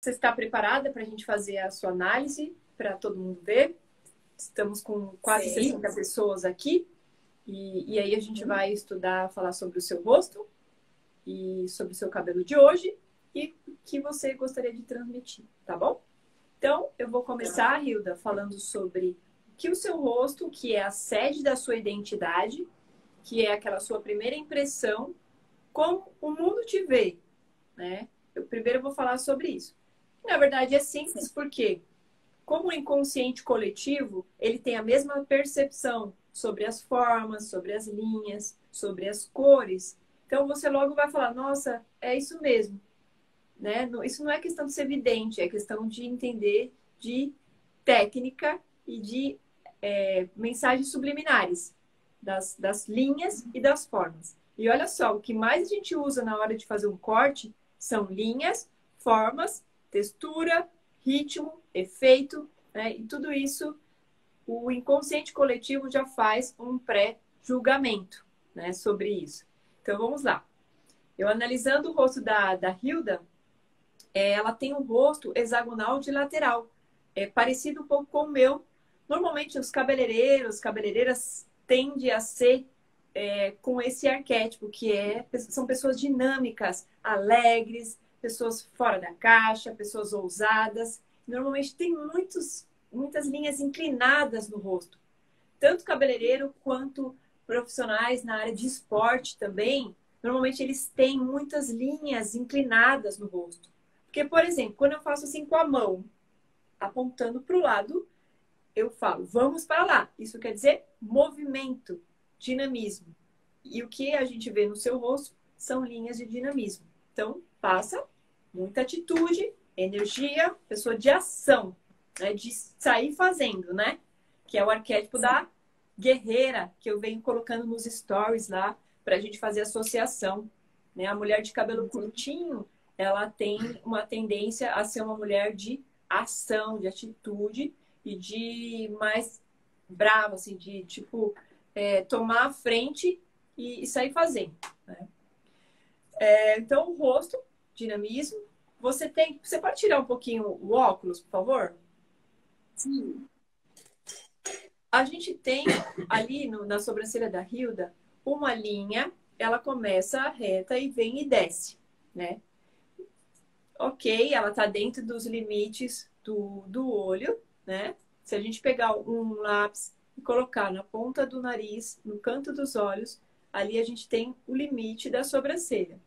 Você está preparada para a gente fazer a sua análise, para todo mundo ver? Estamos com quase 60 pessoas aqui. E aí a gente vai estudar, falar sobre o seu rosto e sobre o seu cabelo de hoje e o que você gostaria de transmitir, tá bom? Então, eu vou começar, Hilda, falando sobre que o seu rosto, que é a sede da sua identidade, que é aquela sua primeira impressão, como o mundo te vê, né? Primeiro eu vou falar sobre isso. Na verdade, é simples porque, como o inconsciente coletivo, ele tem a mesma percepção sobre as formas, sobre as linhas, sobre as cores. Então, você logo vai falar, nossa, é isso mesmo. Né? Isso não é questão de ser evidente, é questão de entender de técnica e de mensagens subliminares das linhas e das formas. E olha só, o que mais a gente usa na hora de fazer um corte são linhas, formas, textura, ritmo, efeito, né? E tudo isso o inconsciente coletivo já faz um pré-julgamento, né, sobre isso. Então vamos lá. Eu analisando o rosto da Hilda, ela tem um rosto hexagonal de lateral, parecido um pouco com o meu. Normalmente os cabeleireiros, cabeleireiras tendem a ser com esse arquétipo, são pessoas dinâmicas, alegres, pessoas fora da caixa, pessoas ousadas. Normalmente tem muitas linhas inclinadas no rosto. Tanto cabeleireiro quanto profissionais na área de esporte também, normalmente eles têm muitas linhas inclinadas no rosto. Porque, por exemplo, quando eu faço assim com a mão, apontando para o lado, eu falo, vamos para lá. Isso quer dizer movimento, dinamismo. E o que a gente vê no seu rosto são linhas de dinamismo. Então, passa muita atitude, energia, pessoa de ação, né? De sair fazendo, né? Que é o arquétipo da guerreira, que eu venho colocando nos stories lá, para a gente fazer associação. Né? A mulher de cabelo curtinho, ela tem uma tendência a ser uma mulher de ação, de atitude e de mais brava, assim, de tipo tomar a frente e sair fazendo. Né? Então, o rosto, dinamismo. Você pode tirar um pouquinho o óculos, por favor? Sim. A gente tem ali na sobrancelha da Hilda uma linha, ela começa reta e vem e desce, né? Ok, ela tá dentro dos limites do olho, né? Se a gente pegar um lápis e colocar na ponta do nariz, no canto dos olhos, ali a gente tem o limite da sobrancelha.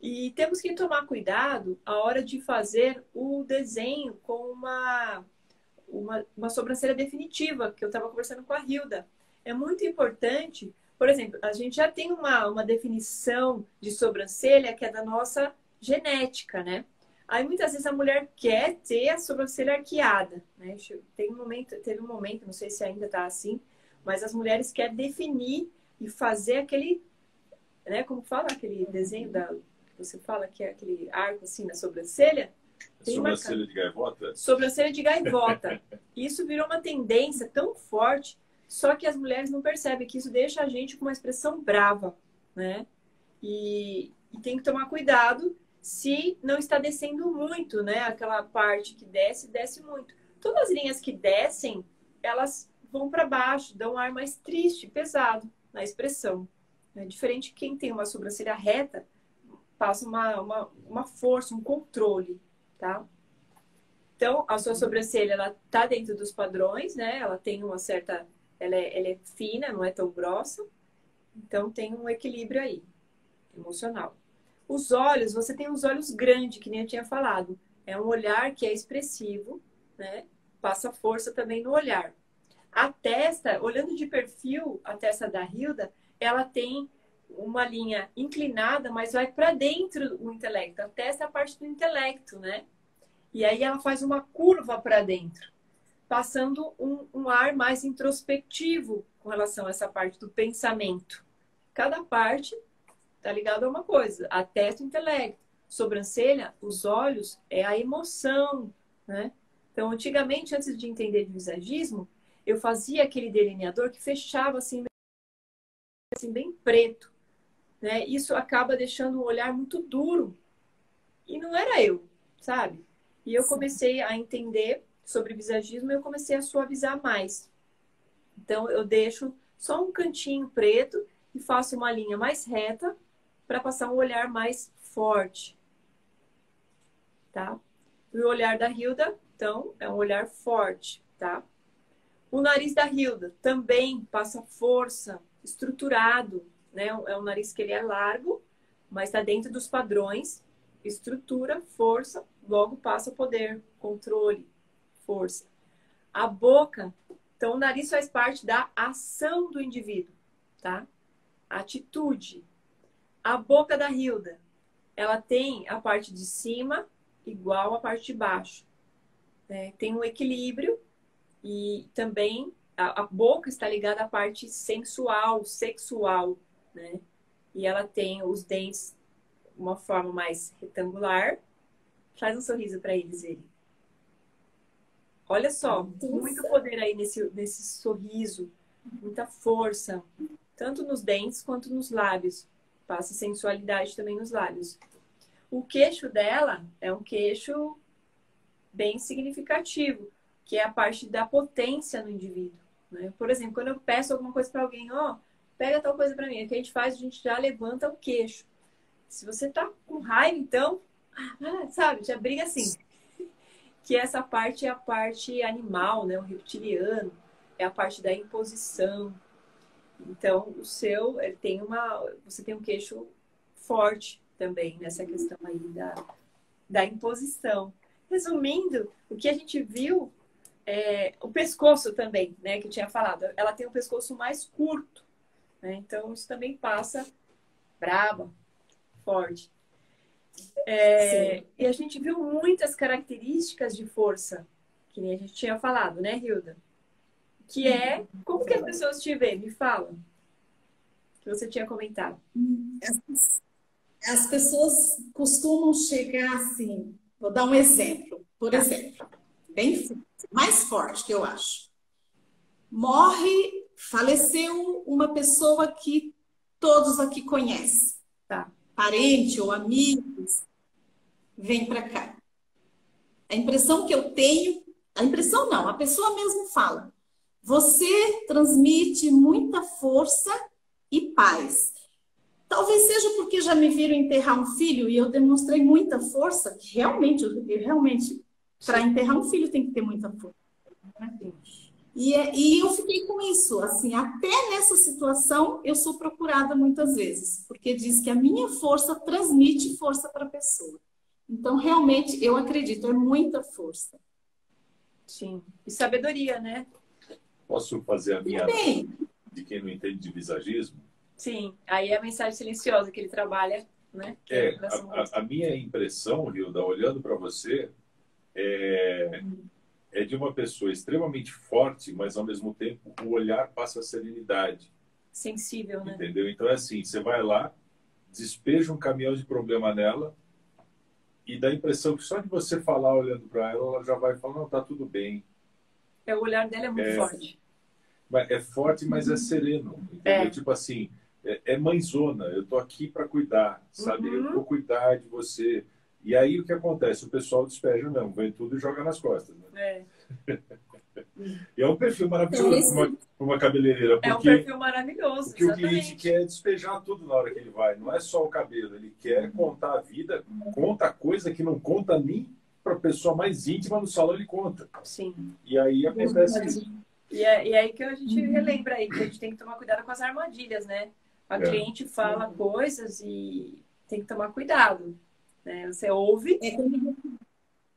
E temos que tomar cuidado a hora de fazer o desenho com uma sobrancelha definitiva, que eu estava conversando com a Hilda. É muito importante, por exemplo, a gente já tem uma definição de sobrancelha que é da nossa genética, né? Aí muitas vezes a mulher quer ter a sobrancelha arqueada, né? Teve um momento, não sei se ainda está assim, mas as mulheres querem definir e fazer aquele, né? Como fala aquele desenho você fala que é aquele arco assim na sobrancelha? Sobrancelha de gaivota? Sobrancelha de gaivota. Isso virou uma tendência tão forte, só que as mulheres não percebem que isso deixa a gente com uma expressão brava, né? E tem que tomar cuidado se não está descendo muito, né? Aquela parte que desce muito. Todas as linhas que descem, elas vão para baixo, dão um ar mais triste, pesado na expressão. Né? Diferente de quem tem uma sobrancelha reta, passa uma força, um controle, tá? Então, a sua sobrancelha, ela tá dentro dos padrões, né? Ela tem uma certa... ela é fina, não é tão grossa. Então, tem um equilíbrio aí, emocional. Os olhos, você tem os olhos grandes, que nem eu tinha falado. É um olhar que é expressivo, né? Passa força também no olhar. A testa, olhando de perfil, a testa da Hilda, ela tem uma linha inclinada, mas vai para dentro o intelecto. A testa é a parte do intelecto, né? E aí ela faz uma curva para dentro, passando um ar mais introspectivo com relação a essa parte do pensamento. Cada parte está ligada a uma coisa. A testa, o intelecto. Sobrancelha, os olhos, é a emoção, né? Então, antigamente, antes de entender de visagismo, eu fazia aquele delineador que fechava assim bem preto, né? Isso acaba deixando o olhar muito duro. E não era eu. sabe? E eu comecei a entender sobre visagismo e eu comecei a suavizar mais. Então, eu deixo só um cantinho preto e faço uma linha mais reta para passar um olhar mais forte, tá? E o olhar da Hilda, então, é um olhar forte, tá? O nariz da Hilda também passa força, estruturado, né? É um nariz que ele é largo, mas está dentro dos padrões. Estrutura, força, logo passa poder, controle, força. A boca, então o nariz faz parte da ação do indivíduo, tá? Atitude. A boca da Hilda, ela tem a parte de cima igual à parte de baixo, né? Tem um equilíbrio e também a boca está ligada à parte sensual, sexual, né? E ela tem os dentes uma forma mais retangular. Faz um sorriso para eles, ele. Olha só, muito poder aí nesse sorriso, muita força, tanto nos dentes quanto nos lábios. Passa sensualidade também nos lábios. O queixo dela é um queixo bem significativo, que é a parte da potência no indivíduo, né? Por exemplo, quando eu peço alguma coisa para alguém, ó, pega tal coisa para mim, o que a gente faz? A gente já levanta o queixo. Se você tá com raiva, então, sabe, já briga assim. Que essa parte é a parte animal, né? O reptiliano, é a parte da imposição. Então, o seu, ele tem você tem um queixo forte também nessa questão aí da imposição. Resumindo, o que a gente viu é o pescoço também, né? Que eu tinha falado. Ela tem um pescoço mais curto, né? Então, isso também passa braba, forte. E a gente viu muitas características de força, que nem a gente tinha falado, né, Hilda? Que é, como que as pessoas te veem? Me fala. Que você tinha comentado. As pessoas costumam chegar assim, vou dar um exemplo, por exemplo, bem mais forte que eu acho. Faleceu uma pessoa que todos aqui conhecem, tá? Parente ou amigos, vem para cá. A impressão que eu tenho, a impressão não, a pessoa mesmo fala. Você transmite muita força e paz. Talvez seja porque já me viram enterrar um filho e eu demonstrei muita força, que realmente, para enterrar um filho tem que ter muita força. Né? E eu fiquei com isso, assim, até nessa situação eu sou procurada muitas vezes, porque diz que a minha força transmite força para a pessoa. Então, realmente, eu acredito, é muita força. Sim. E sabedoria, né? Posso fazer a minha de quem não entende de visagismo? Sim. Aí é a mensagem silenciosa que ele trabalha, né? A minha impressão, Hilda, olhando para você, é de uma pessoa extremamente forte, mas, ao mesmo tempo, o olhar passa a serenidade. Sensível, né? Entendeu? Então, é assim, você vai lá, despeja um caminhão de problema nela, e dá a impressão que só de você falar olhando para ela, ela já vai falar, não, tá tudo bem. O olhar dela é muito forte. É forte, mas é sereno. Entendeu? Tipo assim, é mãezona, eu tô aqui para cuidar, sabe? Eu vou cuidar de você. E aí o que acontece? O pessoal despeja mesmo, vem tudo e joga nas costas. Né? E é um perfil maravilhoso para uma cabeleireira. É um perfil maravilhoso. Porque o cliente quer despejar tudo na hora que ele vai. Não é só o cabelo, ele quer contar a vida, conta coisa que não conta nem para a pessoa mais íntima no salão, ele conta. Sim. E aí acontece isso. E aí que a gente relembra aí, que a gente tem que tomar cuidado com as armadilhas, né? A cliente fala coisas e tem que tomar cuidado. Né? Você ouve.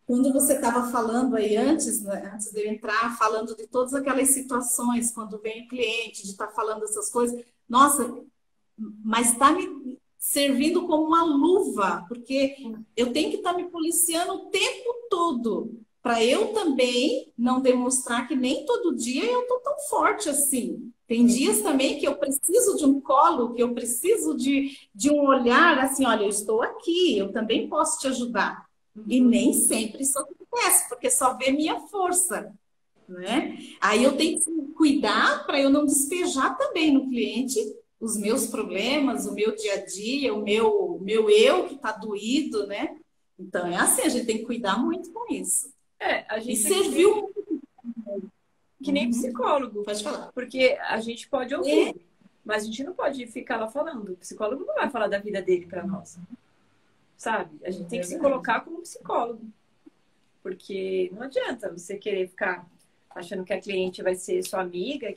Quando você estava falando aí antes, né, antes de eu entrar, falando de todas aquelas situações, quando vem o cliente, de estar falando essas coisas, nossa, mas está me servindo como uma luva, porque eu tenho que estar me policiando o tempo todo, para eu também não demonstrar que nem todo dia eu estou tão forte assim. Tem dias também que eu preciso de um colo, que eu preciso de um olhar assim, olha, eu estou aqui, eu também posso te ajudar. E nem sempre isso acontece, porque só vê minha força, né? Aí eu tenho que cuidar para eu não despejar também no cliente os meus problemas, o meu dia a dia, o meu eu que está doído, né? Então é assim, a gente tem que cuidar muito com isso. A gente e serviu que nem psicólogo. Pode falar. Porque a gente pode ouvir, mas a gente não pode ficar lá falando. O psicólogo não vai falar da vida dele para nós. Sabe? A gente tem que se colocar como psicólogo. Porque não adianta você querer ficar achando que a cliente vai ser sua amiga.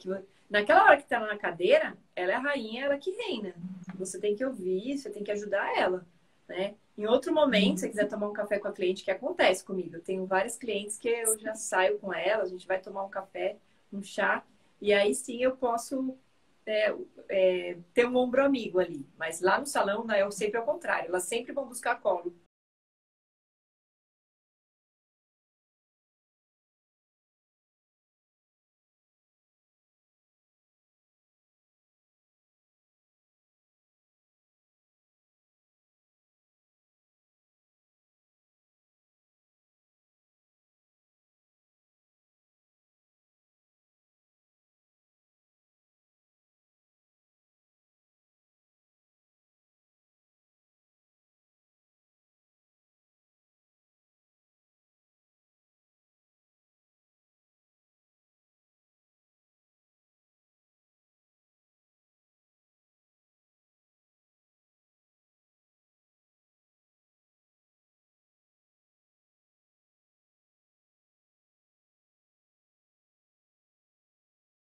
Naquela hora que tá na cadeira, ela é a rainha, ela que reina. Você tem que ouvir, você tem que ajudar ela, né? Em outro momento, se você quiser tomar um café com a cliente, que acontece comigo. Eu tenho várias clientes que eu já saio com elas, a gente vai tomar um café, um chá, e aí sim eu posso ter um ombro amigo ali. Mas lá no salão, né, eu sempre ao contrário, elas sempre vão buscar colo.